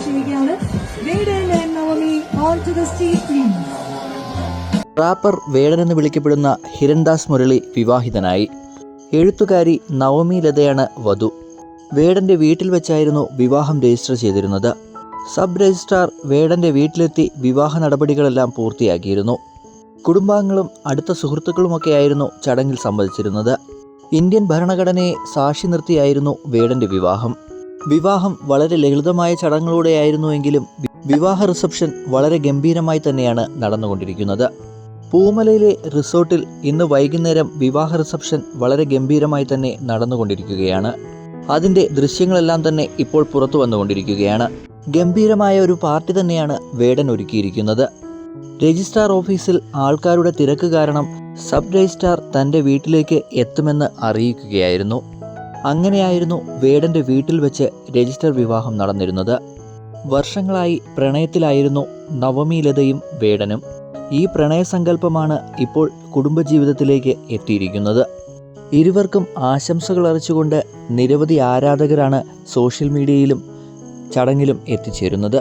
ചെയ്യുകയാണ്. Vedan and Navami on to the stage please. Rapper Vedan എന്ന് വിളിക്കപ്പെടുന്ന ഹിരൺദാസ് മുരളി വിവാഹിതനായി. എഴുത്തുകാരി നവമി ലതയാണ് വധു. വേടന്റെ വീട്ടിൽ വെച്ചായിരുന്നു വിവാഹം രജിസ്റ്റർ ചെയ്തിരുന്നത്. സബ് രജിസ്ട്രാർ വേടന്റെ വീട്ടിലെത്തി വിവാഹ നടപടികളെല്ലാം പൂർത്തിയാക്കിയിരുന്നു. കുടുംബാംഗങ്ങളും അടുത്ത സുഹൃത്തുക്കളുമൊക്കെയായിരുന്നു ചടങ്ങിൽ സംബന്ധിച്ചിരുന്നത്. ഇന്ത്യൻ ഭരണഘടനയെ സാക്ഷി നിർത്തിയായിരുന്നു വേടന്റെ വിവാഹം. വിവാഹം വളരെ ലളിതമായ ചടങ്ങുകളോടെയായിരുന്നുവെങ്കിലും വിവാഹ റിസപ്ഷൻ വളരെ ഗംഭീരമായി തന്നെയാണ് നടന്നുകൊണ്ടിരിക്കുന്നത്. പൂമലയിലെ റിസോർട്ടിൽ ഇന്ന് വൈകുന്നേരം വിവാഹ റിസപ്ഷൻ വളരെ ഗംഭീരമായി തന്നെ നടന്നുകൊണ്ടിരിക്കുകയാണ്. അതിൻ്റെ ദൃശ്യങ്ങളെല്ലാം തന്നെ ഇപ്പോൾ പുറത്തു വന്നുകൊണ്ടിരിക്കുകയാണ്. ഗംഭീരമായ ഒരു പാർട്ടി തന്നെയാണ് വേടൻ ഒരുക്കിയിരിക്കുന്നത്. രജിസ്ട്രാർ ഓഫീസിൽ ആൾക്കാരുടെ തിരക്ക് കാരണം സബ് രജിസ്ട്രാർ തൻ്റെ വീട്ടിലേക്ക് എത്തുമെന്ന് അറിയിക്കുകയായിരുന്നു. അങ്ങനെയായിരുന്നു വേടന്റെ വീട്ടിൽ വെച്ച് രജിസ്റ്റർ വിവാഹം നടന്നിരുന്നത്. വർഷങ്ങളായി പ്രണയത്തിലായിരുന്നു നവമി ലതയും വേടനും. ഈ പ്രണയസങ്കല്പമാണ് ഇപ്പോൾ കുടുംബജീവിതത്തിലേക്ക് എത്തിയിരിക്കുന്നത്. ഇരുവർക്കും ആശംസകൾ അറിയിച്ചുകൊണ്ട് നിരവധി ആരാധകരാണ് സോഷ്യൽ മീഡിയയിലും ചടങ്ങിലും എത്തിച്ചേരുന്നത്.